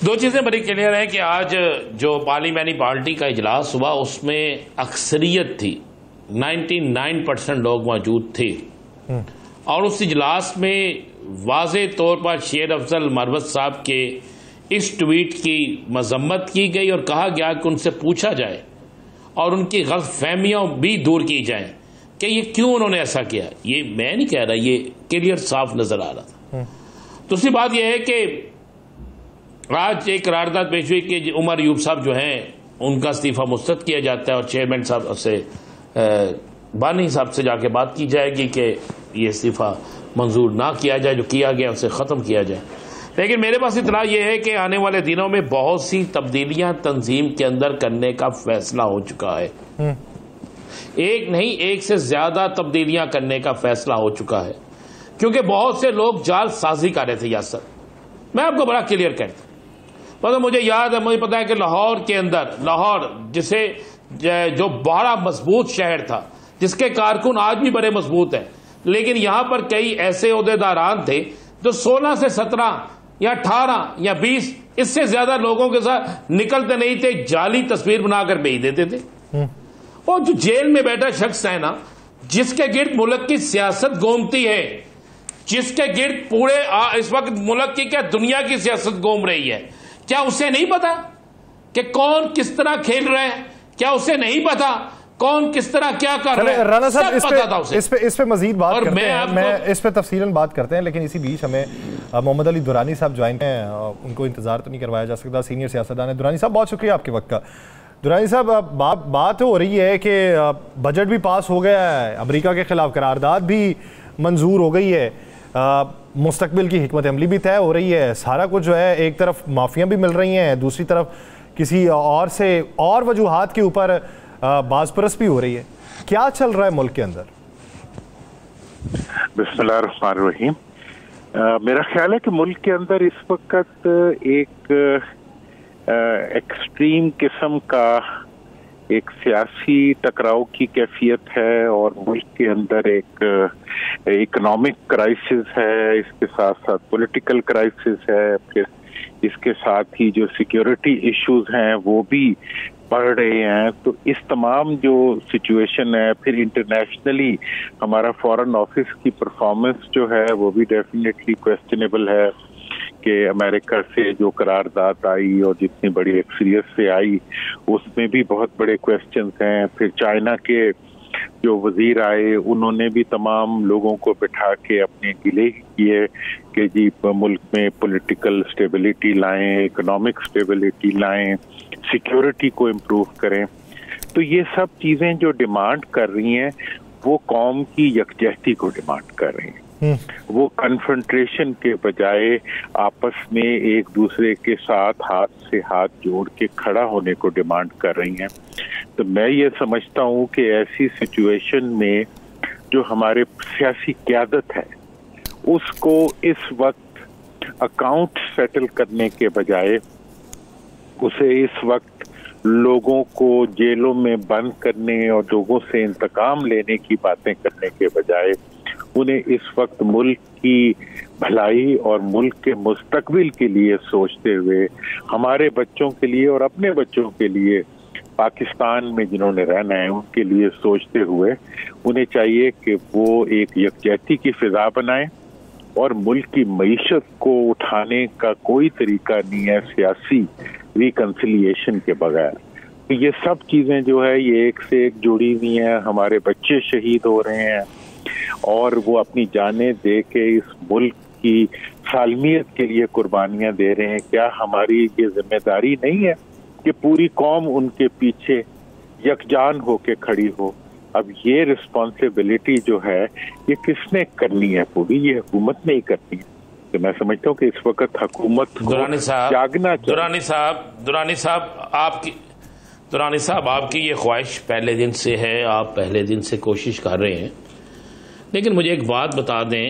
دو چیزیں بڑی کلیئر ہیں کہ آج جو پارلیمانی پارٹی کا اجلاس ہوا اس میں اکثریت تھی، 99% لوگ موجود تھے، اور اس اجلاس میں واضح طور پر شیر افضل مروت صاحب کے اس ٹویٹ کی مذمت کی گئی اور کہا گیا کہ ان سے پوچھا جائے اور ان کی غلط فہمیاں بھی دور کی جائیں کہ یہ کیوں انہوں نے ایسا کیا۔ یہ میں نہیں کہہ رہا، یہ کلیئر صاف نظر آ رہا تھا۔ دوسری بات یہ ہے کہ آج ایک قرارداد پیش ہوئی کہ عمر ایوب صاحب جو ہیں ان کا استعفیٰ مسترد کیا جاتا ہے اور چیئرمین صاحب سے بانی صاحب سے جا کے بات کی جائے گی کہ یہ استعفیٰ منظور نہ کیا جائے، جو کیا گیا اسے ختم کیا جائے۔ لیکن میرے پاس اطلاع یہ ہے کہ آنے والے دنوں میں بہت سی تبدیلیاں تنظیم کے اندر کرنے کا فیصلہ ہو چکا ہے۔ ایک نہیں، ایک سے زیادہ تبدیلیاں کرنے کا فیصلہ ہو چکا ہے، کیونکہ بہت سے لوگ جال سازی کر رہے تھے۔ یاسر، میں آپ کو بڑا کلیئر کہتا ہوں، مطلب مجھے یاد ہے، مجھے پتا ہے کہ لاہور کے اندر، لاہور جسے جو بڑا مضبوط شہر تھا، جس کے کارکن آج بھی بڑے مضبوط ہیں، لیکن یہاں پر کئی ایسے عہدیداران تھے جو 16 سے 17 یا 18 یا 20 اس سے زیادہ لوگوں کے ساتھ نکلتے نہیں تھے، جعلی تصویر بنا کر بھیج دیتے تھے۔ اور جو جیل میں بیٹھا شخص ہے نا، جس کے گرد ملک کی سیاست گھومتی ہے، جس کے گرد پورے اس وقت ملک کی کیا دنیا کی سیاست گھوم رہی ہے، کیا اسے نہیں پتا کہ کون کس طرح کھیل رہے ہیں؟ کیا اسے نہیں پتا کون کس طرح کیا کر رہے ہیں؟ رانا صاحب اس پہ مزید بات کرتے ہیں، میں اس پہ تفصیلاً بات کرتے ہیں، لیکن اسی بیچ ہمیں محمد علی درانی صاحب جوائن ہیں، ان کو انتظار تو نہیں کروایا جا سکتا، سینئر سیاستدان ہیں۔ درانی صاحب بہت شکریہ آپ کے وقت کا۔ درانی صاحب، بات ہو رہی ہے کہ بجٹ بھی پاس ہو گیا ہے، امریکہ کے خلاف قرارداد بھی منظور ہو گئی ہے، مستقبل کی حکمت عملی بھی طے ہو رہی ہے، سارا کچھ جو ہے، ایک طرف معافیاں بھی مل رہی ہیں، دوسری طرف کسی اور سے اور وجوہات کے اوپر باز پرس بھی ہو رہی ہے۔ کیا چل رہا ہے ملک کے اندر؟ بسم اللہ الرحمن الرحیم۔ میرا خیال ہے کہ ملک کے اندر اس وقت ایک ایکسٹریم قسم کا ایک سیاسی ٹکراؤ کی کیفیت ہے، اور ملک کے اندر ایک اکنامک کرائسس ہے، اس کے ساتھ ساتھ پولیٹیکل کرائسس ہے، پھر اس کے ساتھ ہی جو سیکیورٹی ایشوز ہیں وہ بھی بڑھ رہے ہیں۔ تو اس تمام جو سچویشن ہے، پھر انٹرنیشنلی ہمارا فارن آفس کی پرفارمنس جو ہے وہ بھی ڈیفینیٹلی کویسچنیبل ہے کہ امریکہ سے جو قرارداد آئی اور جتنی بڑی ایکسریت سے آئی اس میں بھی بہت بڑے کویسچنز ہیں۔ پھر چائنا کے جو وزیر آئے انہوں نے بھی تمام لوگوں کو بٹھا کے اپنے گلے کیے کہ جی ملک میں پولیٹیکل سٹیبلٹی لائیں، اکنامک سٹیبلٹی لائیں، سیکیورٹی کو امپروو کریں۔ تو یہ سب چیزیں جو ڈیمانڈ کر رہی ہیں وہ قوم کی یکجہتی کو ڈیمانڈ کر رہی ہیں، وہ کنفرنٹریشن کے بجائے آپس میں ایک دوسرے کے ساتھ ہاتھ سے ہاتھ جوڑ کے کھڑا ہونے کو ڈیمانڈ کر رہی ہیں۔ تو میں یہ سمجھتا ہوں کہ ایسی سچویشن میں جو ہمارے سیاسی قیادت ہے اس کو اس وقت اکاؤنٹ سیٹل کرنے کے بجائے اسے اس وقت لوگوں کو جیلوں میں بند کرنے اور لوگوں سے انتقام لینے کی باتیں کرنے کے بجائے انہیں اس وقت ملک کی بھلائی اور ملک کے مستقبل کے لیے سوچتے ہوئے، ہمارے بچوں کے لیے اور اپنے بچوں کے لیے، پاکستان میں جنہوں نے رہنا ہے ان کے لیے سوچتے ہوئے انہیں چاہیے کہ وہ ایک یکجہتی کی فضا بنائیں، اور ملک کی معیشت کو اٹھانے کا کوئی طریقہ نہیں ہے سیاسی ریکنسیلیشن کے بغیر۔ تو یہ سب چیزیں جو ہے یہ ایک سے ایک جڑی ہوئی ہیں۔ ہمارے بچے شہید ہو رہے ہیں اور وہ اپنی جانیں دے کے اس ملک کی سالمیت کے لیے قربانیاں دے رہے ہیں۔ کیا ہماری یہ ذمہ داری نہیں ہے کہ پوری قوم ان کے پیچھے یکجان ہو کے کھڑی ہو؟ اب یہ رسپانسبلٹی جو ہے یہ کس نے کرنی ہے؟ پوری یہ حکومت نے ہی کرنی ہے۔ تو میں سمجھتا ہوں کہ اس وقت حکومت کو جاگنا چاہیے۔ درانی صاحب آپ کی یہ خواہش پہلے دن سے ہے، آپ پہلے دن سے کوشش کر رہے ہیں، لیکن مجھے ایک بات بتا دیں،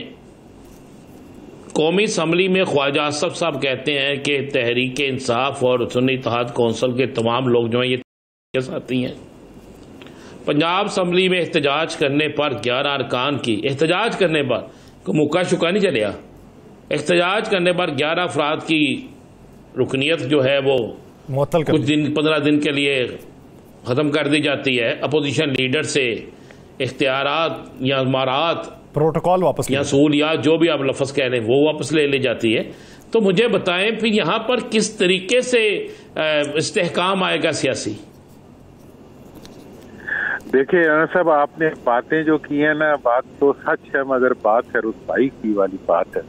قومی اسمبلی میں خواجہ آصف صاحب کہتے ہیں کہ تحریک انصاف اور سنی اتحاد کونسل کے تمام لوگ جو ہیں یہ کے ساتھی ہیں۔ پنجاب اسمبلی میں احتجاج کرنے پر 11 ارکان کی احتجاج کرنے پر کوئی مکہ شکا نہیں چلیا، احتجاج کرنے پر 11 افراد کی رکنیت جو ہے وہ کچھ دن 15 دن کے لیے ختم کر دی جاتی ہے، اپوزیشن لیڈر سے اختیارات یا امارات پروٹوکول واپس یا سہولیات جو بھی آپ لفظ کہہ رہے ہیں وہ واپس لے لی جاتی ہے. تو مجھے بتائیں پھر یہاں پر کس طریقے سے استحکام آئے گا سیاسی؟ دیکھیں صاحب، آپ نے باتیں جو کی ہیں نا، بات تو سچ ہے، مگر بات ہے رسوائی کی والی بات ہے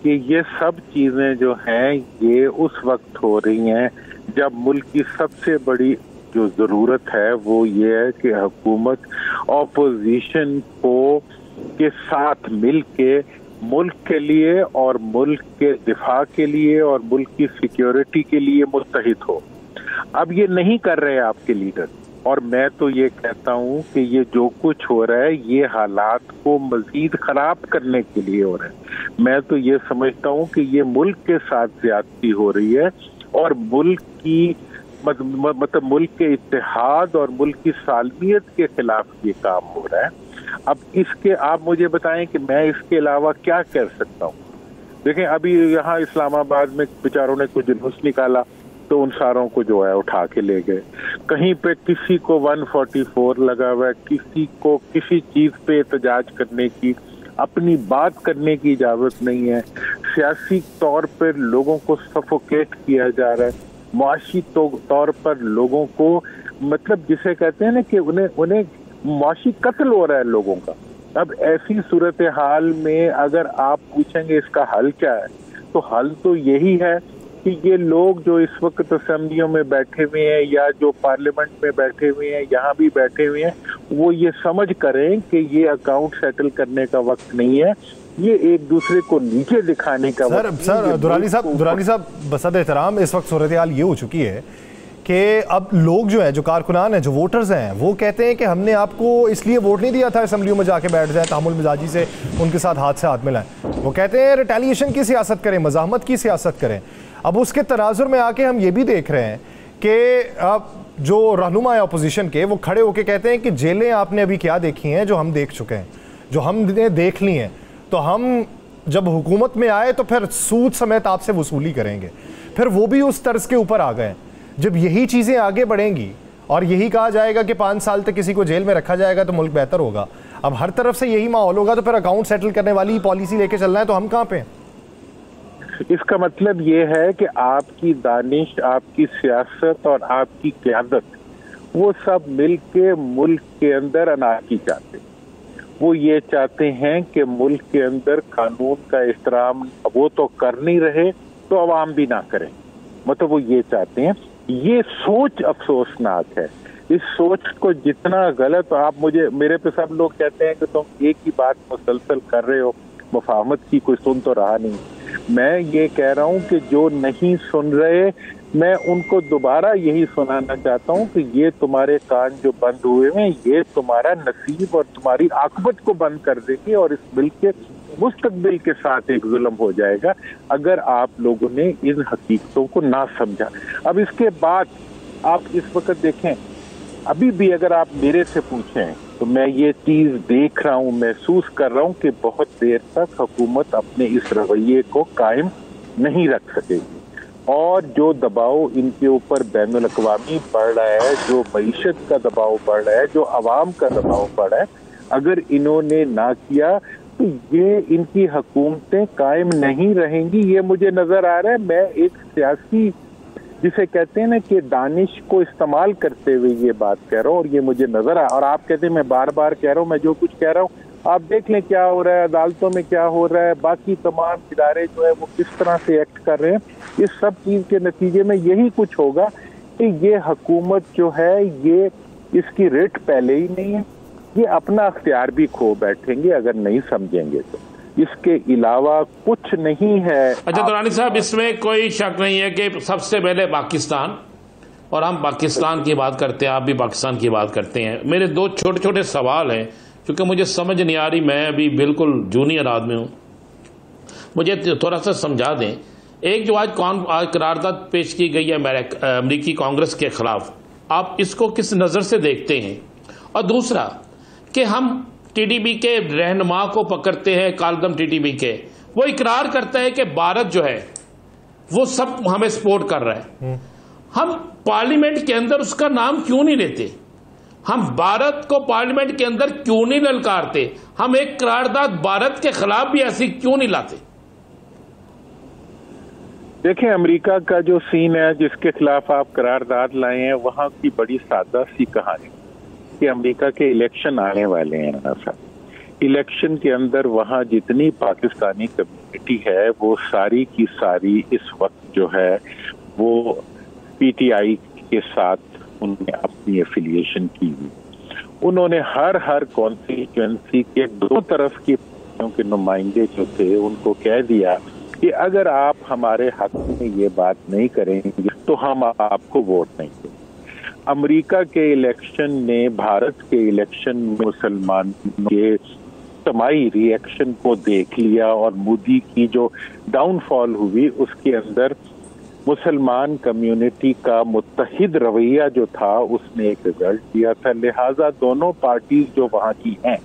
کہ یہ سب چیزیں جو ہیں یہ اس وقت ہو رہی ہیں جب ملک کی سب سے بڑی جو ضرورت ہے وہ یہ ہے کہ حکومت اپوزیشن کے ساتھ مل کے ملک کے لیے اور ملک کے دفاع کے لیے اور ملک کی سیکیورٹی کے لیے متحد ہو. اب یہ نہیں کر رہے آپ کے لیڈر، اور میں تو یہ کہتا ہوں کہ یہ جو کچھ ہو رہا ہے یہ حالات کو مزید خراب کرنے کے لیے ہو رہا ہے. میں تو یہ سمجھتا ہوں کہ یہ ملک کے ساتھ زیادتی ہو رہی ہے اور ملک کی مطلب ملک کے اتحاد اور ملک کی سالمیت کے خلاف یہ کام ہو رہا ہے. اب اس کے آپ مجھے بتائیں کہ میں اس کے علاوہ کیا کر سکتا ہوں. دیکھیں ابھی یہاں اسلام آباد میں بیچاروں نے کچھ جلوس نکالا تو ان ساروں کو جو ہے اٹھا کے لے گئے. کہیں پہ کسی کو 144 لگا ہوا ہے، کسی کو کسی چیز پہ احتجاج کرنے کی، اپنی بات کرنے کی اجازت نہیں ہے. سیاسی طور پر لوگوں کو سفوکیٹ کیا جا رہا ہے، معاشی طور پر لوگوں کو مطلب جسے کہتے ہیں نا کہ انہیں معاشی قتل ہو رہا ہے لوگوں کا. اب ایسی صورتحال میں اگر آپ پوچھیں گے اس کا حل کیا ہے، تو حل تو یہی ہے کہ یہ لوگ جو اس وقت اسمبلیوں میں بیٹھے ہوئے ہیں یا جو پارلیمنٹ میں بیٹھے ہوئے ہیں، یہاں بھی بیٹھے ہوئے ہیں، وہ یہ سمجھ کریں کہ یہ اکاؤنٹ سیٹل کرنے کا وقت نہیں ہے، یہ ایک دوسرے کو نیچے دکھانے کا وقت. سر درانی صاحب بصد احترام اس وقت صورتحال یہ ہو چکی ہے کہ اب لوگ جو ہیں، جو کارکنان ہیں، جو ووٹرز ہیں، وہ کہتے ہیں کہ ہم نے آپ کو اس لیے ووٹ نہیں دیا تھا اسمبلیوں میں جا کے بیٹھ جائیں، تحمل مزاجی سے ان کے ساتھ ہاتھ سے ہاتھ ملائیں. وہ کہتے ہیں ریٹیلیشن کی سیاست کریں، مزاحمت کی سیاست کریں. اب اس کے تناظر میں آ کے ہم یہ بھی دیکھ رہے ہیں کہ اب جو رہنما اپوزیشن کے وہ کھڑے ہو کے کہتے ہیں کہ جیلیں آپ نے ابھی کیا دیکھی ہیں جو ہم دیکھ چکے ہیں، جو ہم نے دیکھ لی ہیں، تو ہم جب حکومت میں آئے تو پھر سود سمیت آپ سے وصولی کریں گے. پھر وہ بھی اس طرز کے اوپر آ گئے. جب یہی چیزیں آگے بڑھیں گی اور یہی کہا جائے گا کہ 5 سال تک کسی کو جیل میں رکھا جائے گا تو ملک بہتر ہوگا، اب ہر طرف سے یہی ماحول ہوگا تو پھر اکاؤنٹ سیٹل کرنے والی پالیسی لے کے چلنا ہے تو ہم کہاں پہ ہیں؟ اس کا مطلب یہ ہے کہ آپ کی دانش، آپ کی سیاست اور آپ کی قیادت وہ سب مل کے ملک کے اندر انارکی چاہتے ہیں. وہ یہ چاہتے ہیں کہ ملک کے اندر قانون کا احترام وہ تو کر نہیں رہے تو عوام بھی نہ کریں، مطلب وہ یہ چاہتے ہیں. یہ سوچ افسوسناک ہے. اس سوچ کو جتنا غلط آپ میرے پہ سب لوگ کہتے ہیں کہ تم ایک ہی بات مسلسل کر رہے ہو، مفاہمت کی کوئی سن تو رہا نہیں. میں یہ کہہ رہا ہوں کہ جو نہیں سن رہے میں ان کو دوبارہ یہی سنانا چاہتا ہوں کہ یہ تمہارے کان جو بند ہوئے ہیں یہ تمہارا نصیب اور تمہاری عاقبت کو بند کر دے گی اور اس ملک کے مستقبل کے ساتھ ایک ظلم ہو جائے گا اگر آپ لوگوں نے ان حقیقتوں کو نہ سمجھا. اب اس کے بعد آپ اس وقت دیکھیں، ابھی بھی اگر آپ میرے سے پوچھیں تو میں یہ چیز دیکھ رہا ہوں، محسوس کر رہا ہوں کہ بہت دیر تک حکومت اپنے اس رویے کو قائم نہیں رکھ سکے گی، اور جو دباؤ ان کے اوپر بین الاقوامی پڑ رہا ہے، جو معیشت کا دباؤ پڑ رہا ہے، جو عوام کا دباؤ پڑ رہا ہے، اگر انہوں نے نہ کیا تو یہ ان کی حکومتیں قائم نہیں رہیں گی. یہ مجھے نظر آ رہا ہے. میں ایک سیاسی جسے کہتے ہیں نا کہ دانش کو استعمال کرتے ہوئے یہ بات کہہ رہا ہوں، اور یہ مجھے نظر آ، اور آپ کہتے ہیں میں بار بار کہہ رہا ہوں، میں جو کچھ کہہ رہا ہوں آپ دیکھ لیں کیا ہو رہا ہے، عدالتوں میں کیا ہو رہا ہے، باقی تمام ادارے جو ہے وہ کس طرح سے ایکٹ کر رہے ہیں. اس سب چیز کے نتیجے میں یہی کچھ ہوگا کہ یہ حکومت جو ہے یہ اس کی ریٹ پہلے ہی نہیں ہے، یہ اپنا اختیار بھی کھو بیٹھیں گے اگر نہیں سمجھیں گے تو. اس کے علاوہ کچھ نہیں ہے. اچھا درانی صاحب، اس میں کوئی شک نہیں ہے کہ سب سے پہلے پاکستان، اور ہم پاکستان کی بات کرتے ہیں، آپ بھی پاکستان کی بات کرتے ہیں. میرے 2 چھوٹے چھوٹے سوال ہیں کیونکہ مجھے سمجھ نہیں آ رہی، میں ابھی بالکل جونیئر آدمی ہوں، مجھے تھوڑا سا سمجھا دیں. ایک جو آج قرارداد پیش کی گئی ہے امریکی کانگریس کے خلاف، آپ اس کو کس نظر سے دیکھتے ہیں؟ اور دوسرا کہ ہم ٹی ڈی بی کے رہنما کو پکڑتے ہیں، کالدم ٹی ڈی بی کے، وہ اقرار کرتا ہے کہ بھارت جو ہے وہ سب ہمیں سپورٹ کر رہا ہے. ہم پارلیمنٹ کے اندر اس کا نام کیوں نہیں لیتے؟ ہم بھارت کو پارلیمنٹ کے اندر کیوں نہیں للکارتے؟ ہم ایک قرارداد بھارت کے خلاف بھی ایسی کیوں نہیں لاتے؟ دیکھیں، امریکہ کا جو سین ہے جس کے خلاف آپ قرارداد لائے ہیں، وہاں کی بڑی سادہ سی کہانی کہ امریکہ کے الیکشن آنے والے ہیں نا سر. الیکشن کے اندر وہاں جتنی پاکستانی کمیونٹی ہے وہ ساری کی ساری اس وقت جو ہے وہ پی ٹی آئی کے ساتھ انہوں نے اپنی ایفیلیشن کی ہوئی. انہوں نے ہر کانسٹیچوئنسی کے دو طرف کی نمائندے جو تھے ان کو کہہ دیا کہ اگر آپ ہمارے حق میں یہ بات نہیں کریں گے تو ہم آپ کو ووٹ نہیں دیں. امریکہ کے الیکشن نے بھارت کے الیکشن میں مسلمانوں کے اجتماعی ری ایکشن کو دیکھ لیا، اور مودی کی جو ڈاؤن فال ہوئی اس کے اندر مسلمان کمیونٹی کا متحد رویہ جو تھا اس نے ایک رزلٹ دیا تھا. لہٰذا دونوں پارٹیز جو وہاں کی ہیں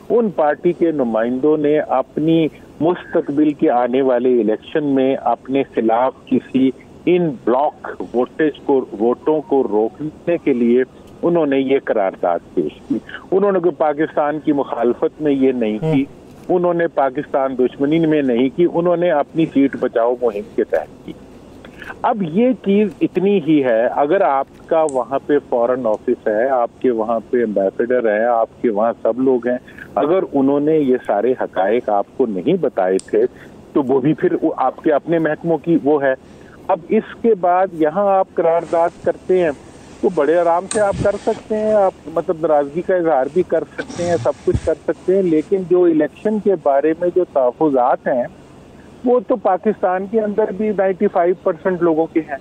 ان پارٹی کے نمائندوں نے اپنی مستقبل کے آنے والے الیکشن میں اپنے خلاف کسی ان بلاک ووٹوں کو روکنے کے لیے انہوں نے یہ قرارداد پیش کی. انہوں نے کوئی پاکستان کی مخالفت میں یہ نہیں کی، انہوں نے پاکستان دشمنی میں نہیں کی، انہوں نے اپنی سیٹ بچاؤ مہم کے تحت کی. اب یہ چیز اتنی ہی ہے، اگر آپ کا وہاں پہ فارن آفس ہے، آپ کے وہاں پہ ایمبیسڈر ہے، آپ کے وہاں سب لوگ ہیں، اگر انہوں نے یہ سارے حقائق آپ کو نہیں بتائے تھے تو وہ بھی پھر آپ کے اپنے محکموں کی وہ ہے. اب اس کے بعد یہاں آپ قرارداد کرتے ہیں تو بڑے آرام سے آپ کر سکتے ہیں، آپ مطلب ناراضگی کا اظہار بھی کر سکتے ہیں، سب کچھ کر سکتے ہیں، لیکن جو الیکشن کے بارے میں جو تحفظات ہیں وہ تو پاکستان کے اندر بھی 95% لوگوں کے ہیں.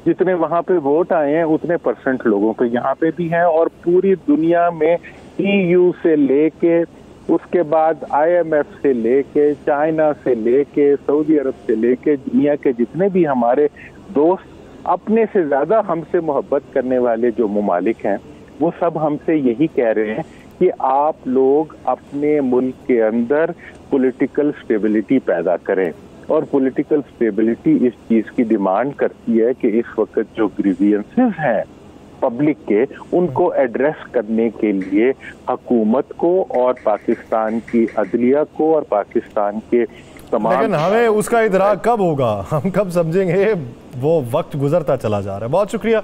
جتنے وہاں پہ ووٹ آئے ہیں اتنے % لوگوں کے یہاں پہ بھی ہیں، اور پوری دنیا میں EU سے لے کے اس کے بعد IMF سے لے کے چائنا سے لے کے سعودی عرب سے لے کے دنیا کے جتنے بھی ہمارے دوست اپنے سے زیادہ ہم سے محبت کرنے والے جو ممالک ہیں وہ سب ہم سے یہی کہہ رہے ہیں کہ آپ لوگ اپنے ملک کے اندر پولیٹیکل سٹیبلٹی پیدا کریں. اور پولیٹیکل سٹیبلٹی اس چیز کی ڈیمانڈ کرتی ہے کہ اس وقت جو گریوینسز ہیں پبلک کے ان کو ایڈریس کرنے کے لیے حکومت کو اور پاکستان کی عدلیہ کو اور پاکستان کے تمام، لیکن ہمیں اس کا ادراک کب ہوگا، ہم کب سمجھیں گے؟ وہ وقت گزرتا چلا جا رہا ہے. بہت شکریہ.